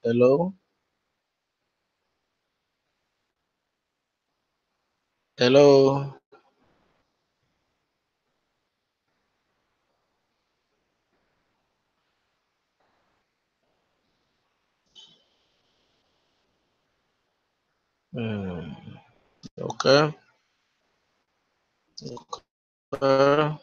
Hello? Hello? Okay. Okay.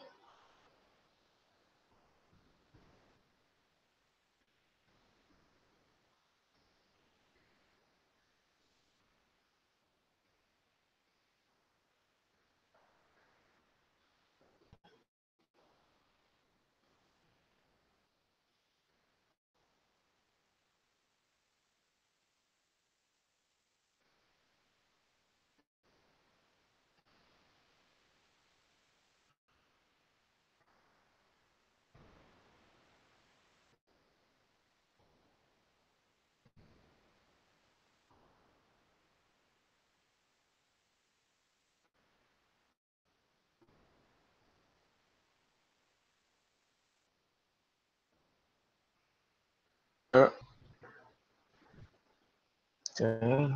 Okay.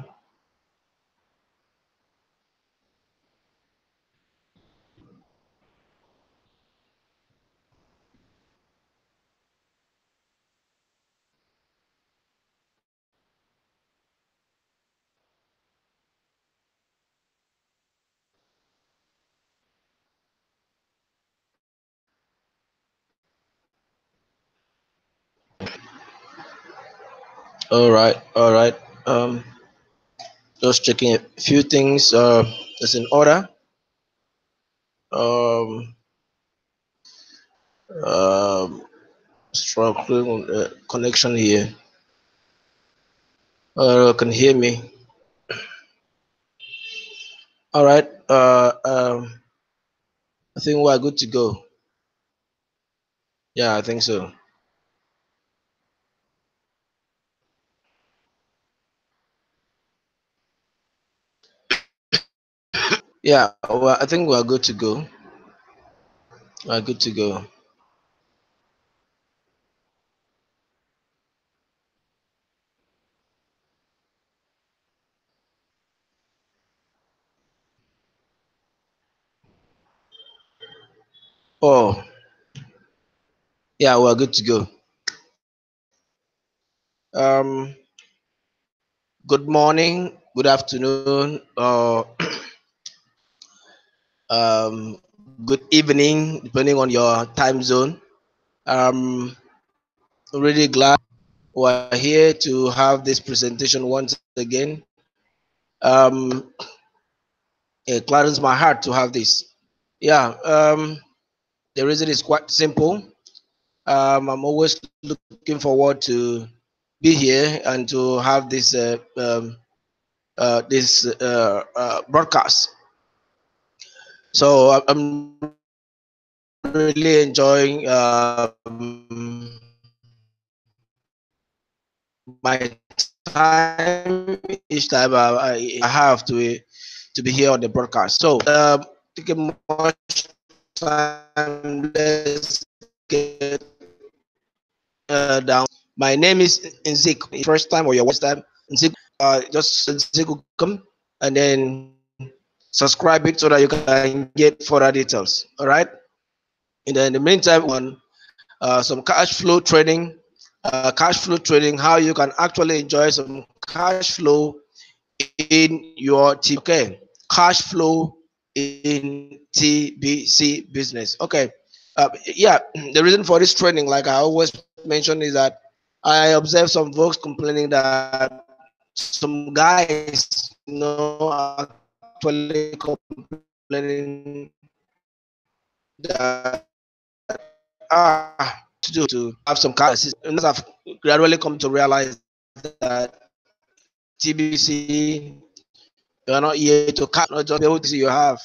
All right. All right. Just checking a few things. Is in order. Um. Um. Struggling connection here. Can hear me. All right. I think we're good to go. Yeah, I think so. Yeah, well, I think we're good to go. We're good to go. Oh, yeah, we're good to go. Um, Good morning, good afternoon, or um, good evening, depending on your time zone. I'm really glad we're here to have this presentation once again. It gladdens my heart to have this. Yeah, the reason is quite simple. I'm always looking forward to be here and to have this broadcast. So I'm really enjoying my time each time I have to be here on the broadcast. So taking much time, let's get down. My name is Nzik. First time or your first time, Nzik. Just Nzik come and then subscribe it so that you can get further details. All right. And then in the meantime, on some cash flow trading, how you can actually enjoy some cash flow in your TBC. Okay, cash flow in TBC business. Okay, yeah, the reason for this training, like I always mention, is that I observe some folks complaining that some guys, actually learning that to do to have some kind of system. And I've gradually come to realize that TBC, you are not here to cash, not just the TBC you have.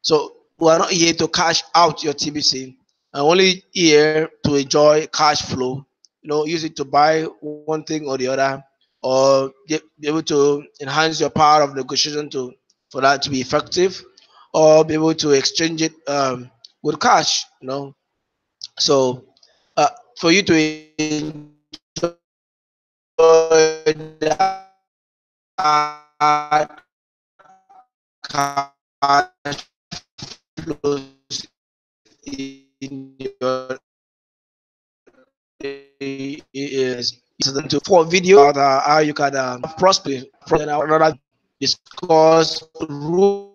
So we are not here to cash out your TBC. I'm only here to enjoy cash flow. Use it to buy one thing or the other, or be able to enhance your power of negotiation for that to be effective, or be able to exchange it with cash. So for you to enjoy that cash flows in your is to for video about how you can prosper. Then I'll rather discuss rules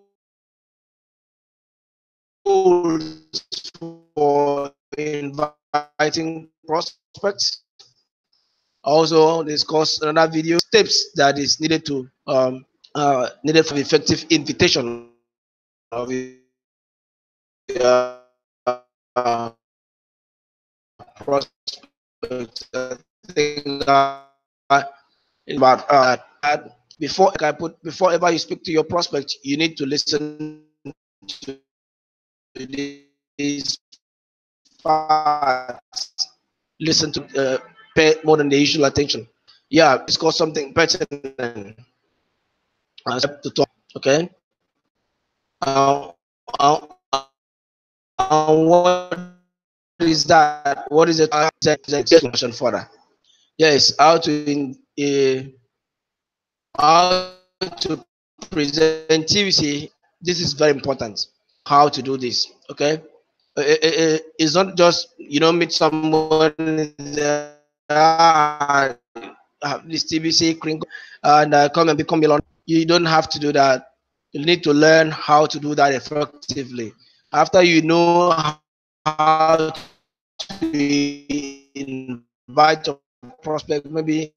for inviting prospects. Also discuss another video steps that is needed to needed for effective invitation of prospects. I think about before ever you speak to your prospect, you need to listen to these parts. Listen to pay more than the usual attention. Yeah, it's called something pertinent. To talk. Okay. Uh, uh, what is that? What is it? Explanation further. Yes, how to present TBC. This is very important. How to do this? Okay. It's not just meet someone this TBC Kringle and come and become a. You don't have to do that. You need to learn how to do that effectively. After you know how to invite a prospect, maybe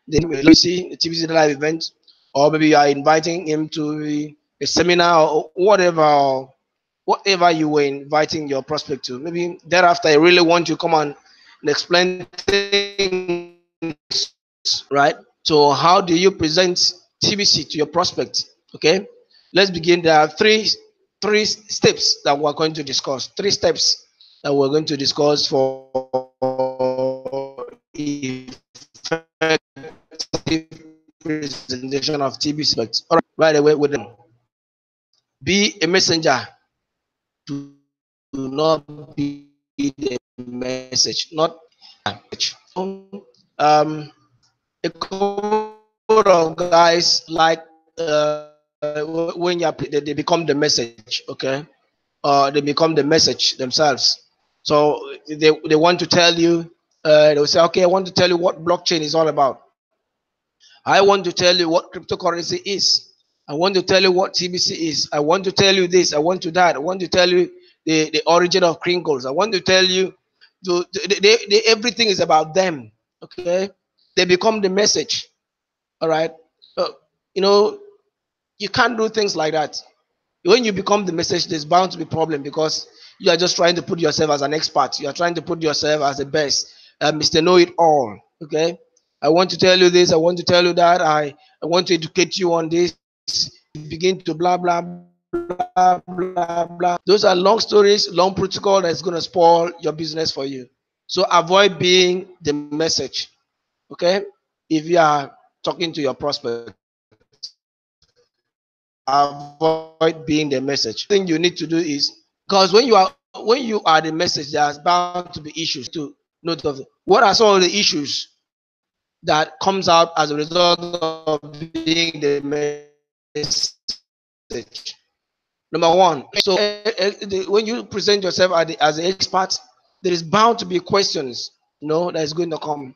the TBC live event, or maybe you are inviting him to a seminar or whatever you were inviting your prospect to. Maybe thereafter, I really want you to come on and explain things, right? So how do you present TBC to your prospect? Okay, let's begin. There are three steps that we're going to discuss. Three steps that we're going to discuss for effective presentation of TBC. All right away with them. Be a messenger. Do not be the message, not a couple of guys like when they become the message, okay, they become the message themselves. So they want to tell you, they will say, okay, I want to tell you what blockchain is all about. I want to tell you what cryptocurrency is. I want to tell you what TBC is. I want to tell you this. I want to that. I want to tell you the origin of Kringles. I want to tell you everything is about them. Okay, they become the message. All right, uh, you know you can't do things like that. When you become the message, there's bound to be problem because you are just trying to put yourself as an expert. You are trying to put yourself as the best, Mr. Know It All. Okay, I want to tell you this. I want to tell you that. I want to educate you on this. You begin to blah blah blah blah blah. Those are long stories, long protocol that's going to spoil your business for you. So avoid being the message. Okay, if you are talking to your prospect, avoid being the message. The thing you need to do is because when you are the message, there's bound to be issues to note of what are some of the issues that comes out as a result of being the message. Number one, so when you present yourself as an expert, there is bound to be questions, that is going to come.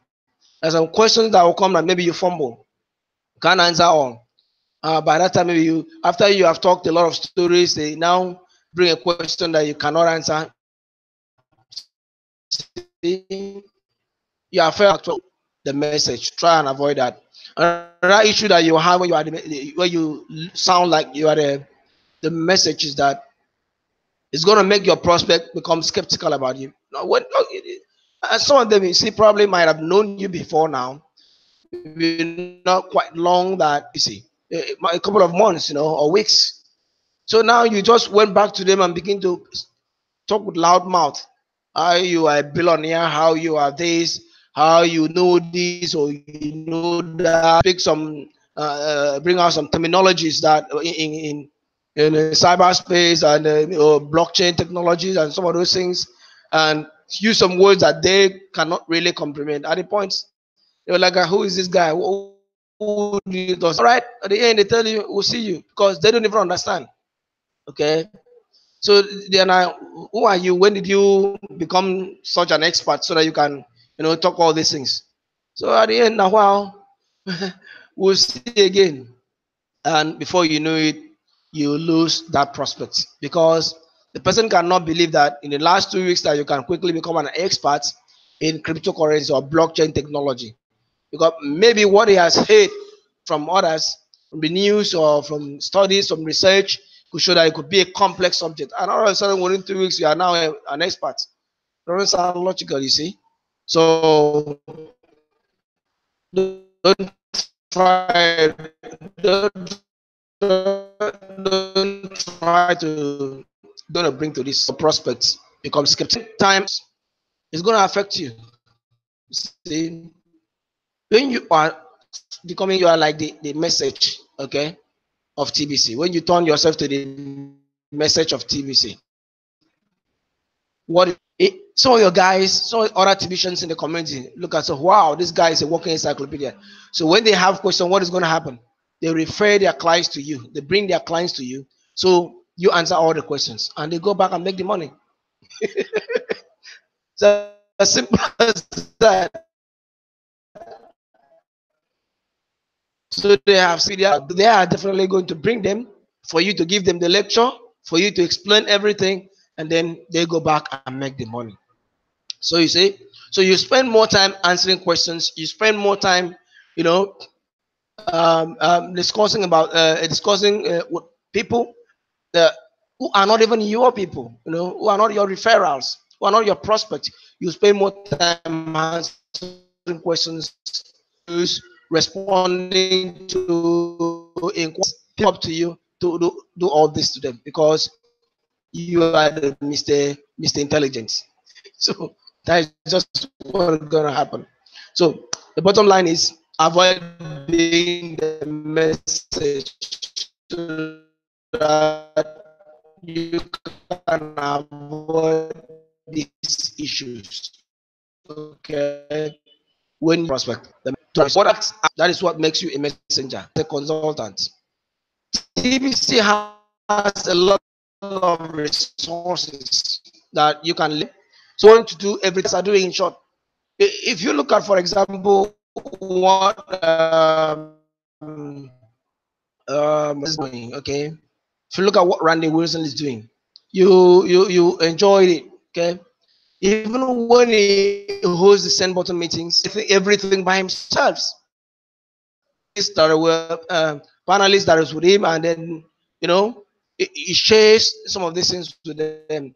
There's some questions that will come and maybe you fumble, can't answer all. By that time, maybe after you have talked a lot of stories, they now bring a question that you cannot answer. See, you are fair to the message. Try and avoid that. Another issue that you have when you sound like you are the message is that it's going to make your prospect become skeptical about you. Now, some of them, you see, probably might have known you before now, maybe not quite long that, you see, a couple of months, or weeks. So now you just went back to them and begin to talk with loud mouth. How you are a billionaire, how you are this, how you know this or you know that. Speak some, bring out some terminologies that in cyberspace and blockchain technologies and some of those things, and use some words that they cannot really comprehend. At the points, they were like, "Who is this guy? Who do you talk?" All right. At the end, they tell you, "We'll see you," because they don't even understand. Okay. So they are now, who are you? When did you become such an expert so that you can, talk all these things? So at the end, now, wow, we'll see again. And before you know it, you lose that prospect because the person cannot believe that in the last 2 weeks that you can quickly become an expert in cryptocurrency or blockchain technology. Because maybe what he has heard from others, from the news or from studies, from research, could show that it could be a complex subject. And all of a sudden, within 2 weeks, you are now an expert. It doesn't sound logical, you see. So don't try, don't try to gonna bring to this prospects become skeptical. Times it's gonna affect you. See, when you are becoming, you are like the message, okay, of TBC. When you turn yourself to the message of TBC, some of your guys, some other TBCians in the community look at, so wow, this guy is a walking encyclopedia. So when they have questions, what is going to happen? They refer their clients to you. They bring their clients to you. So you answer all the questions, and they go back and make the money. So as simple as that. So they have see they are definitely going to bring them for you to give them the lecture, for you to explain everything, and then they go back and make the money. So you see, so you spend more time answering questions. You spend more time, you know, discussing with people that who are not even your people, who are not your referrals, who are not your prospects. You spend more time answering questions, responding to inquiries, up to you to do all this to them because you are the Mr. Intelligence. So that is just what's gonna happen. So the bottom line is avoid being the message so that you can avoid these issues. Okay, when you prospect that is what makes you a messenger, a consultant. TBC has a lot of resources that you can learn. So want to do everything are doing in short. If you look at, for example, what is doing, okay. If you look at what Randy Wilson is doing, you enjoyed it, okay. Even when he hosts the send button meetings, everything by himself. That were panelists that was with him, and then he shares some of these things with them.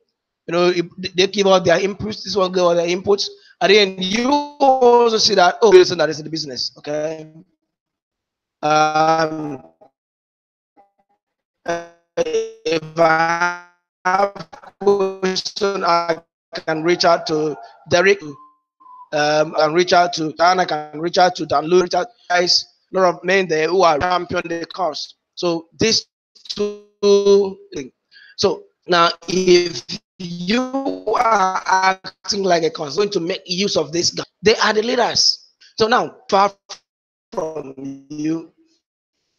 They give out their inputs. This one give out their inputs. At the end, you also see that person that is in the business. Okay. If I have question, I can reach out to Derek. I can reach out to Dan. I can reach out to Dan. Guys, a lot of men there who are champion the cause. So these two things. So now, if you are acting like a cause, going to make use of this guy, they are the leaders. So now, far from you,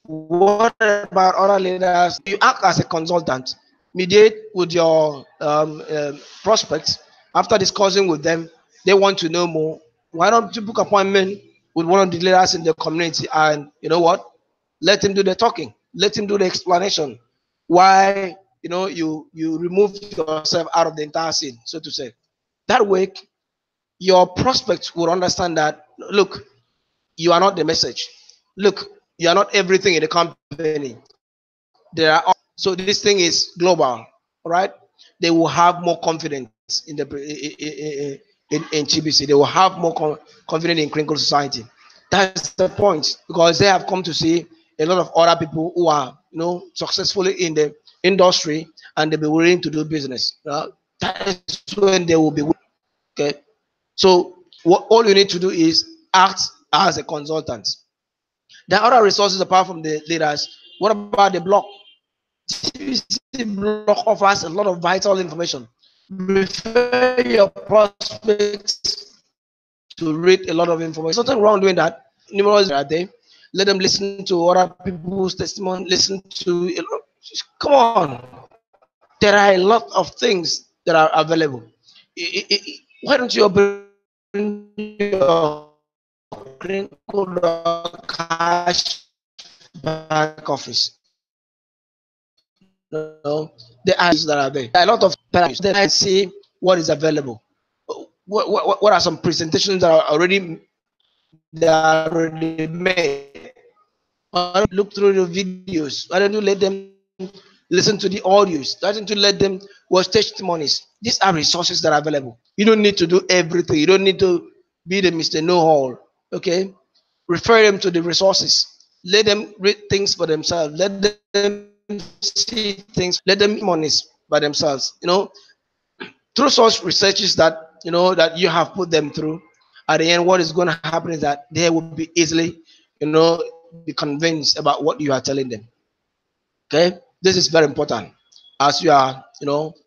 what about other leaders? You act as a consultant, mediate with your prospects. After discussing with them, they want to know more. Why don't you book appointment with one of the leaders in the community, and you know what? Let him do the talking. Let him do the explanation. Why you remove yourself out of the entire scene, so to say. That way, your prospects will understand that. Look, you are not the message. Look, you are not everything in the company. There are others So this thing is global, right? They will have more confidence in TBC. They will have more confidence in Kringle society. That's the point, because they have come to see a lot of other people who are, successfully in the industry, and they'll be willing to do business. That is when they will be okay. So what all you need to do is act as a consultant. There are other resources apart from the leaders. What about the blog? TBC blog offers a lot of vital information. Refer your prospects to read a lot of information. There's nothing wrong doing that. Numerous are there. Let them listen to other people's testimony. Listen to, come on. There are a lot of things that are available. Why don't you open your Kringle.cash back office? The ads that are there. There are a lot of parameters. Then I see what is available. What are some presentations that are already made? Why don't you look through the videos? Why don't you let them listen to the audios? Why don't you let them watch testimonies? These are resources that are available. You don't need to do everything. You don't need to be the Mr. Know-all. Okay? Refer them to the resources. Let them read things for themselves. Let them see things. Let them monies by themselves. Through such researches that you have put them through, at the end, what is going to happen is that they will be easily, be convinced about what you are telling them. Okay, this is very important as you are,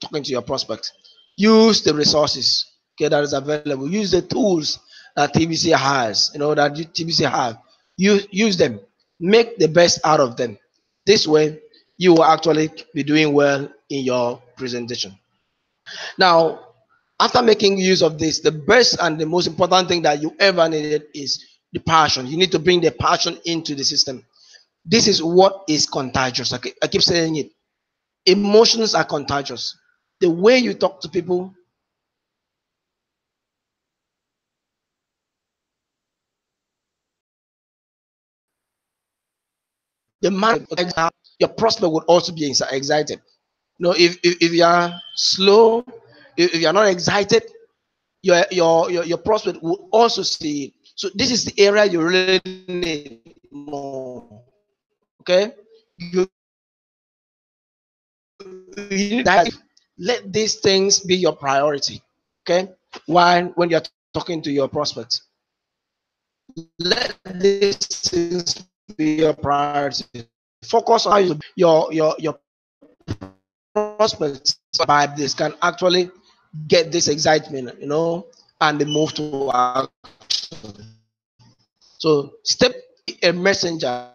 talking to your prospects. Use the resources, okay, that is available. Use the tools that TBC has, that TBC have. Use them. Make the best out of them. This way, you will actually be doing well in your presentation. Now, after making use of this, the best and the most important thing that you ever needed is the passion. You need to bring the passion into the system. This is what is contagious. I keep saying it. Emotions are contagious. The way you talk to people, the man, your prospect would also be excited. If you are slow, if you are not excited, your prospect will also see it. So this is the area you really need more. Okay, you need that. Let these things be your priority. Okay, when you're talking to your prospects, let these things be your priority. Focus on how your prospects by this can actually get this excitement, and they move to action. So step a messenger,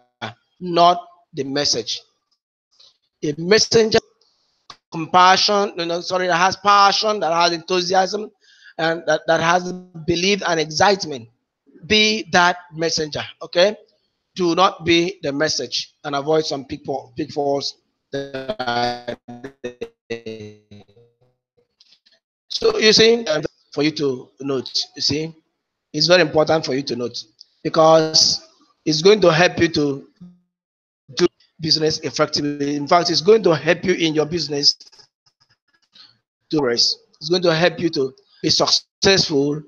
not the message. A messenger compassion, that has passion, that has enthusiasm, and that has belief and excitement. Be that messenger, okay? Do not be the message, and avoid some pitfalls that are there. So you see, for you to note, you see, it's very important for you to note, because it's going to help you to do business effectively. In fact, it's going to help you in your business to rest. It's going to help you to be successful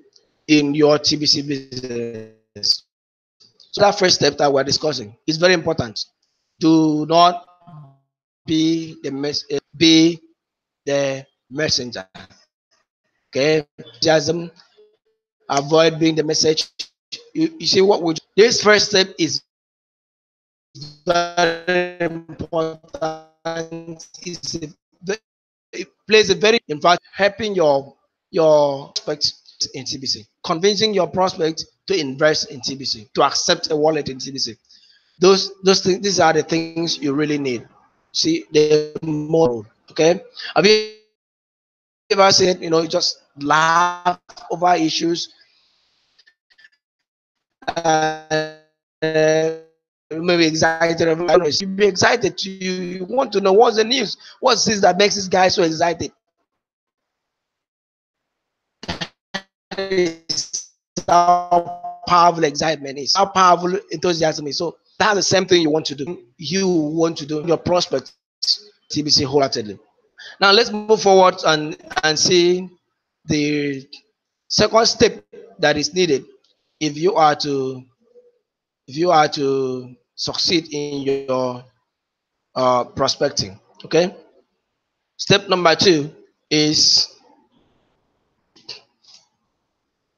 in your TBC business. So that first step that we're discussing is very important. Do not be be the messenger. Okay, enthusiasm. Avoid being the message. You see what we. This first step is very important. It plays a very, in fact, helping your prospects in TBC, convincing your prospect to invest in TBC, to accept a wallet in TBC. Those things, these are the things you really need. See, the more, okay. Have you ever said, you just laugh over issues, maybe excited? You be excited. You want to know what's the news, what's this that makes this guy so excited. Is how powerful excitement is, how powerful enthusiasm is. So that's the same thing you want to do. You want to do your prospects. TBC wholeheartedly. Now let's move forward and see the second step that is needed if you are to succeed in your prospecting. Okay. Step number 2 is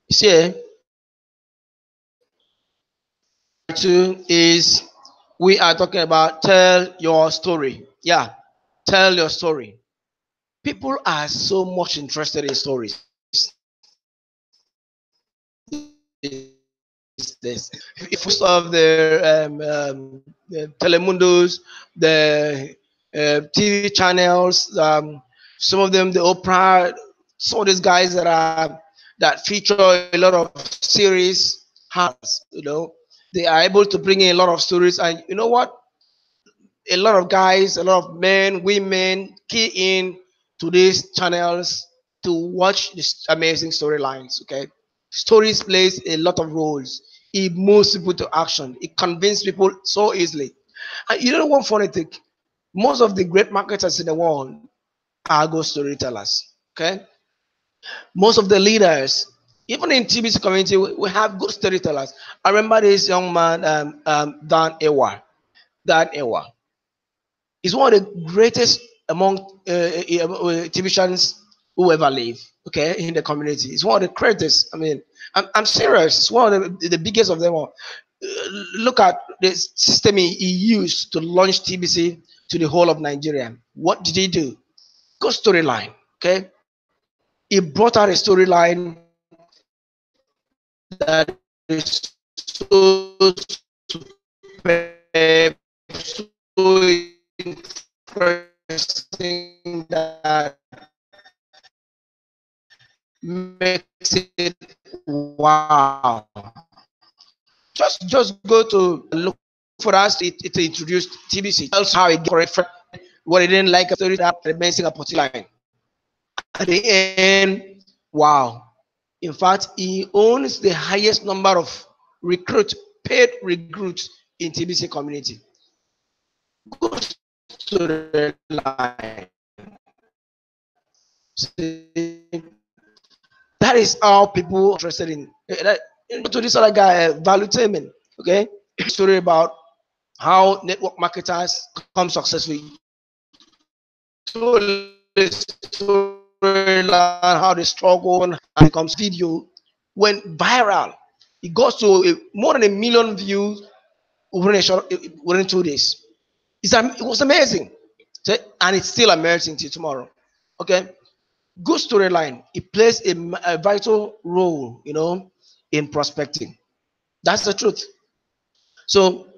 here. Two is we are talking about tell your story. Yeah, tell your story. People are so much interested in stories these days. If most of the Telemundos, the TV channels, some of them the Oprah, some of these guys that feature a lot of series, they are able to bring in a lot of stories, and you know what? A lot of guys, a lot of men, women key in to these channels to watch these amazing storylines. Okay, stories plays a lot of roles. It moves people to action. It convinces people so easily. And you know one funny thing? Most of the great marketers in the world are good storytellers. Okay, most of the leaders, even in TBC community, we have good storytellers. I remember this young man, Dan Ewa. Dan Ewa. He's one of the greatest among TBCians who ever live. Okay, in the community, it's one of the greatest. I mean, I'm serious. It's one of the biggest of them all. Look at the system he used to launch TBC to the whole of Nigeria. What did he do? Good storyline. Okay, he brought out a storyline that is so superb, so interesting that makes it wow. Just go to look for us. It introduced TBC. Tells how it correct what it didn't like a story that amazing opportunity line. At the end, wow. In fact, he owns the highest number of paid recruits in TBC community. Good storyline. That is how people are interested in to this other guy, Valutainment. Okay, story about how network marketers come successfully. So storyline, how they struggle and becomes video went viral. It goes to more than 1 million views within 2 days. It was amazing, and it's still amazing till tomorrow. Okay, good storyline. It plays a vital role, in prospecting. That's the truth. So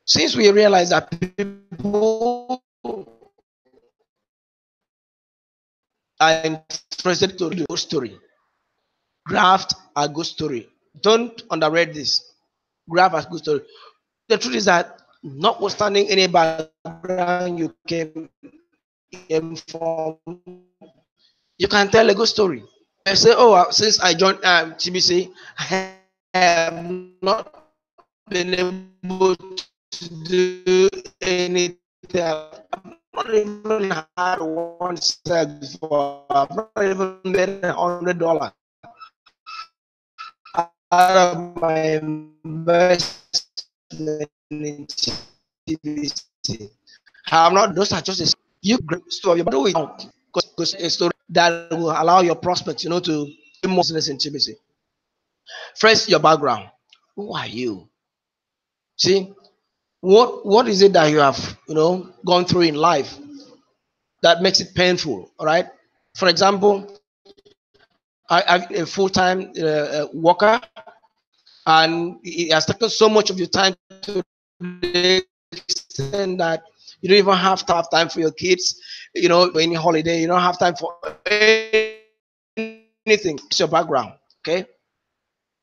since we realize that people are interested to read a good story, graft a good story. Don't underrate this. Graft a good story. The truth is that notwithstanding any background you came from, you can tell a good story. I say, oh, since I joined TBC, I have not been able to do anything. I've not even had one sex before. I've not even made $100 out of my investment in TBC. I'm not. Those are just you story. But do it because a story that will allow your prospects, to do more business in TBC. First, your background. Who are you? See, what is it that you have, gone through in life that makes it painful? All right. For example, I'm a full-time worker, and it has taken so much of your time to the extent that you don't even have to have time for your kids, any holiday. You don't have time for anything. It's your background, okay?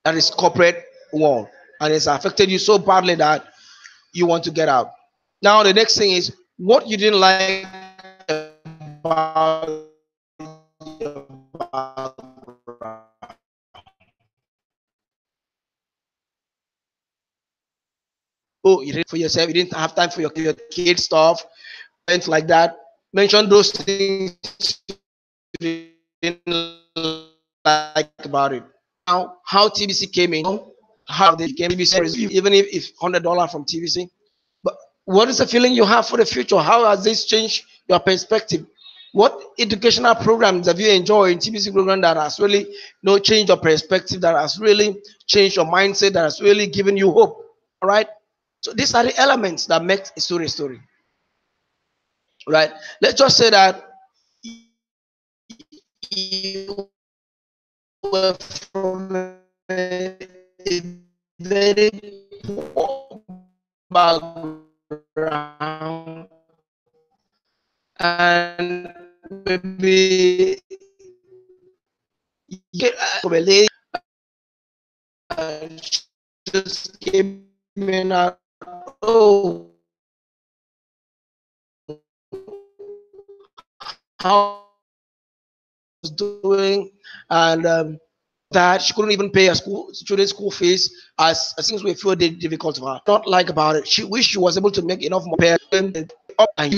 That is corporate world, and it's affected you so badly that you want to get out. Now, the next thing is what you didn't like about your background. Oh, you didn't for yourself. You didn't have time for your kids stuff, things like that. Mention those things you didn't like about it. Now, how TBC came in, how they became TBC, even if it's $100 from TBC. But what is the feeling you have for the future? How has this changed your perspective? What educational programs have you enjoyed in TBC program that has really changed your perspective, that has really changed your mindset, that has really given you hope? All right. So these are the elements that make a story a story. Right. Let's just say that you were from a very poor background, and maybe you get from a lady just came in out, oh, how was doing, and that she couldn't even pay her student school fees, as things were feel difficult for her. Not like about it. She wished she was able to make enough more pay up, and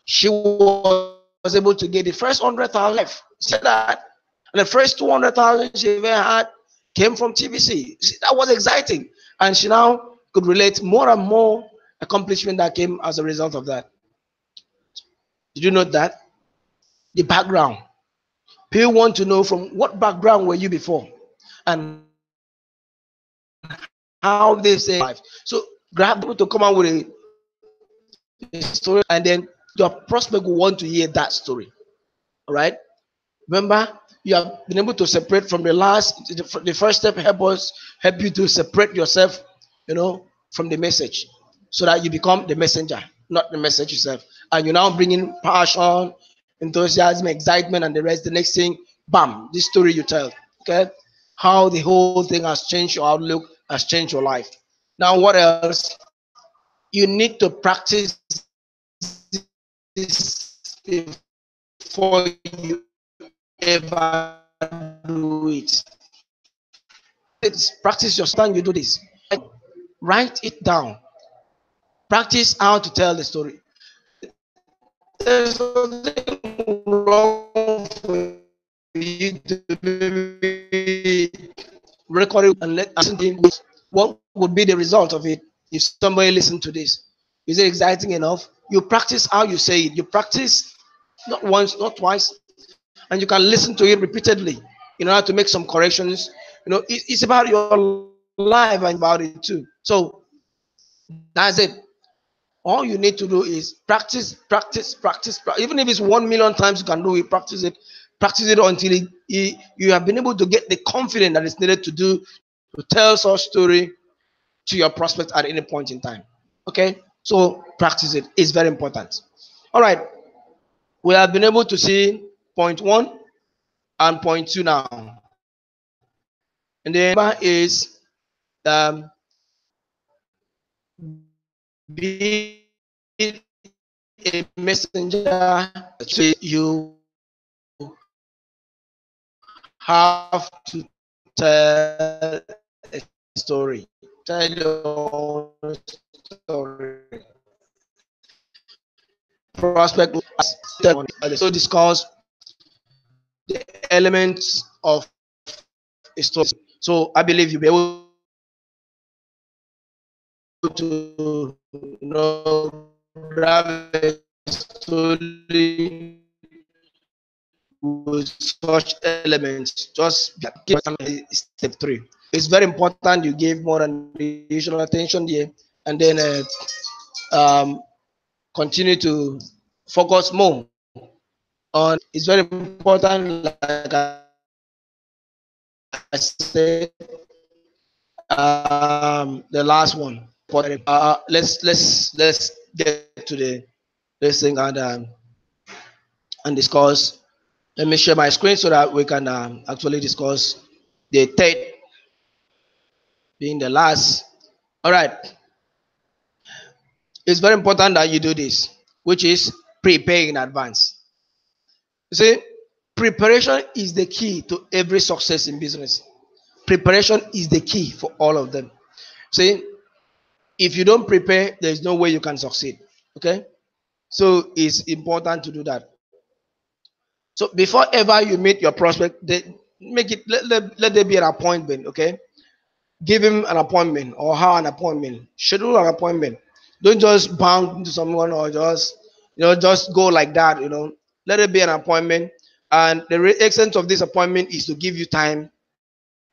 she was able to get the first 100,000. Said that, and the first 200,000 she ever had came from TBC. That was exciting, and she now could relate more and more accomplishment that came as a result of that. Did you know that? The background. People want to know from what background were you before, and how they say life. So grab people to come out with a story, and then your prospect will want to hear that story. All right. Remember, you have been able to separate from the first step help you to separate yourself, from the message, so that you become the messenger, not the message yourself. And you're now bringing passion, enthusiasm, excitement, and the rest. The next thing, bam, this story you tell. Okay, how the whole thing has changed your outlook, has changed your life. Now, what else? You need to practice this before you ever do it. It's practice your stand. You do this. Write it down. Practice how to tell the story. There's nothing wrong for you to maybe record it and listen to it. What would be the result of it if somebody listened to this? Is it exciting enough? You practice how you say it. You practice not once, not twice, and you can listen to it repeatedly in order to make some corrections. It's about your life and about it too. So that's it. All you need to do is practice, practice, practice. Even if it's 1 million times, you can do it. Practice it until you have been able to get the confidence that is needed to tell such story to your prospect at any point in time. Okay, so practice it. It's very important. All right, we have been able to see point 1 and point 2 now. And the number is be a messenger. So you have to tell a story. Tell your story. Prospect so discuss the elements of a story. So I believe you'll be able to grab a story with such elements. Just step 3. It's very important you give more than the usual attention here, and then continue to focus more on. It's very important, like I said, the last one. Let's get to this thing and discuss. Let me share my screen so that we can actually discuss the third, being the last. All right. It's very important that you do this, which is prepare in advance. You see, preparation is the key to every success in business. Preparation is the key for all of them. See, if you don't prepare, there's no way you can succeed. Okay? So it's important to do that. So before ever you meet your prospect, make it let there be an appointment. Okay, give him an appointment or her an appointment. Schedule an appointment. Don't just bump into someone or just just go like that. Let it be an appointment. And the essence of this appointment is to give you time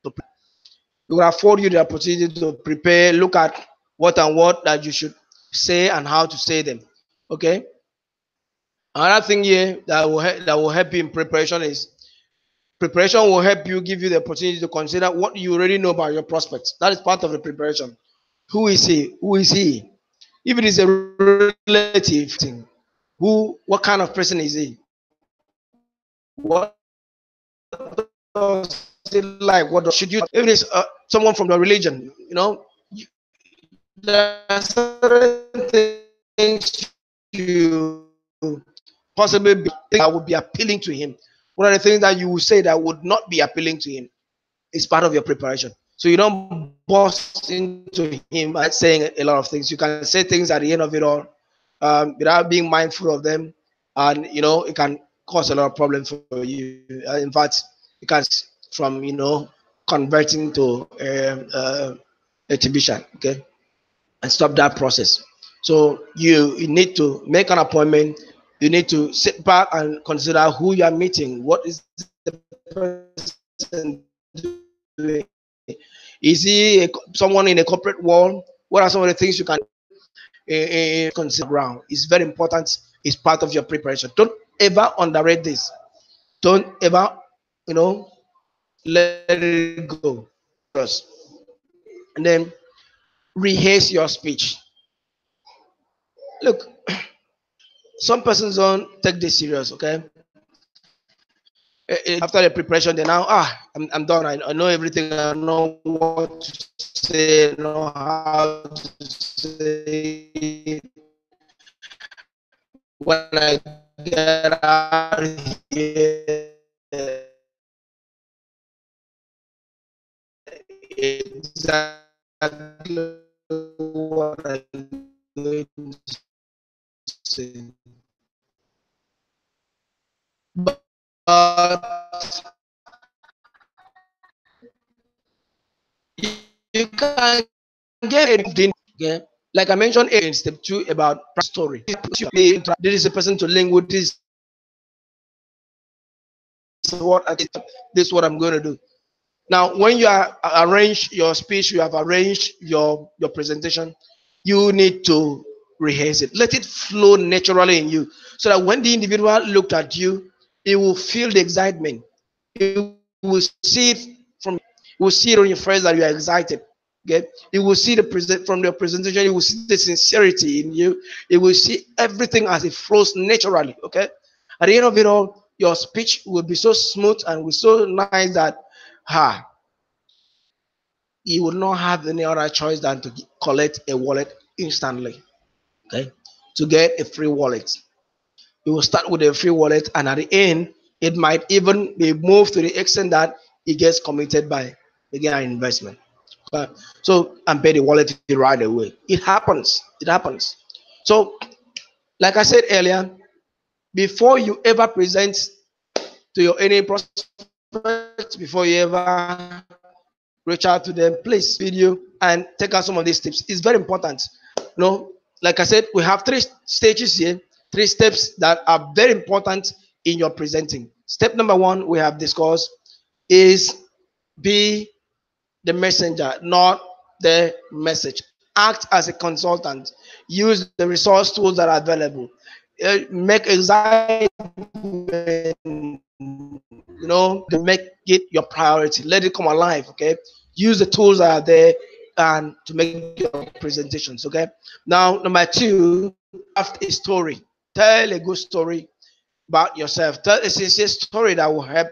to. It will afford you the opportunity to prepare. Look at what and what that you should say and how to say them. Okay. Another thing here that will help you in preparation is preparation will help you give you the opportunity to consider what you already know about your prospects. That is part of the preparation. Who is he? Who is he? If it is a relative, what kind of person is he? What does he like? What should you? If it is someone from the religion, there are certain things you possibly that would be appealing to him. One of the things that you will say that would not be appealing to him is part of your preparation. So you don't bust into him and saying a lot of things. You can say things at the end of it all without being mindful of them, and it can cause a lot of problems for you. In fact, it can from converting to a TBCian, okay, and stop that process. So you need to make an appointment. You need to sit back and consider who you are meeting. What is the person doing? Is he someone in a corporate world? What are some of the things you can consider around? It's very important. It's part of your preparation. Don't ever underrate this. Don't ever, let it go. And then rehearse your speech. Look, some persons don't take this serious. Okay, after the preparation, they now I'm done. I know everything. I know what to say. I know how to say it. When I get out of here, exactly what I'm going to say. But you can get it. Okay? Like I mentioned in step 2 about story. This is a person to link with this. This is what I'm going to do. Now, when you are arrange your speech, you have arranged your presentation, you need to rehearse it. Let it flow naturally in you, so that when the individual looked at you, he will feel the excitement. He will see it from. He will see it on your face that you are excited. Okay, he will see from the presentation. He will see the sincerity in you. He will see everything as it flows naturally. Okay, at the end of it all, your speech will be so smooth and will so nice that he would not have any other choice than to collect a wallet instantly. Okay, to get a free wallet. You will start with a free wallet, and at the end, it might even be moved to the extent that it gets committed by again an investment. Okay? So and pay the wallet right away. It happens. It happens. So, like I said earlier, before you ever present to your any prospect, before you ever reach out to them, please video and take out some of these tips. It's very important. Like I said, we have 3 stages here, 3 steps that are very important in your presenting. Step number 1 we have discussed is be the messenger, not the message. Act as a consultant. Use the resource tools that are available. Make excitement, make it your priority. Let it come alive. Okay, use the tools that are there and to make your presentations. Okay, now number 2, craft a story. Tell a good story about yourself. Tell a sincere story that will help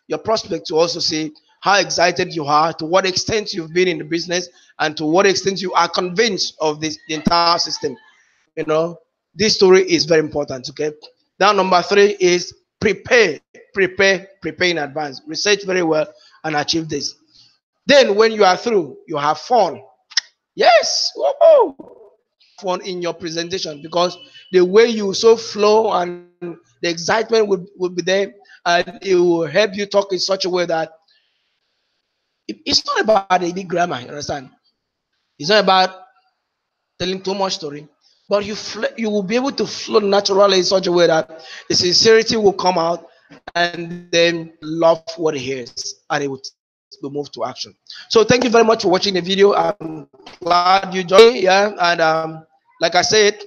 your prospect to also see how excited you are, to what extent you've been in the business, and to what extent you are convinced of the entire system. This story is very important. Okay, now number 3 is prepare in advance. Research very well and achieve this. Then when you are through, you have fun. Yes. Woo-hoo. fun in your presentation, because the way you so flow and the excitement would be there, and it will help you talk in such a way that it's not about a big grammar. You understand? It's not about telling too much story, but you will be able to flow naturally in such a way that the sincerity will come out, and then love what it hears, and it will move to action. So thank you very much for watching the video. I'm glad you joined me. Yeah, and like I said,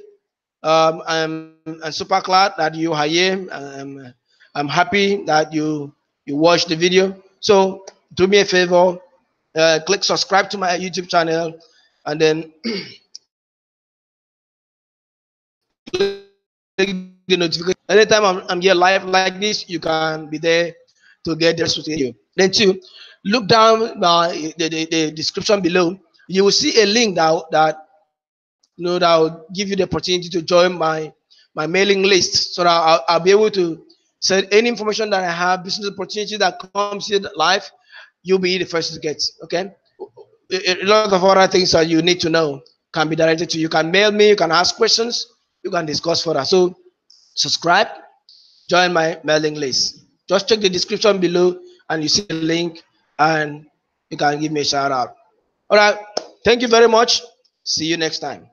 I'm super glad that you are here. I'm happy that you watched the video. So do me a favor, click subscribe to my YouTube channel, and then click the notification. Anytime I'm here live like this, you can be there to get the rest of the video. Then two, look down the description below. You will see a link that will give you the opportunity to join my mailing list, so that I'll be able to send any information that I have, business opportunity that comes here live. You'll be the first to get. Okay. A lot of other things that you need to know can be directed to you. You can mail me, you can ask questions, you can discuss further. So subscribe, join my mailing list. Just check the description below and you see the link, and you can give me a shout out. All right. Thank you very much. See you next time.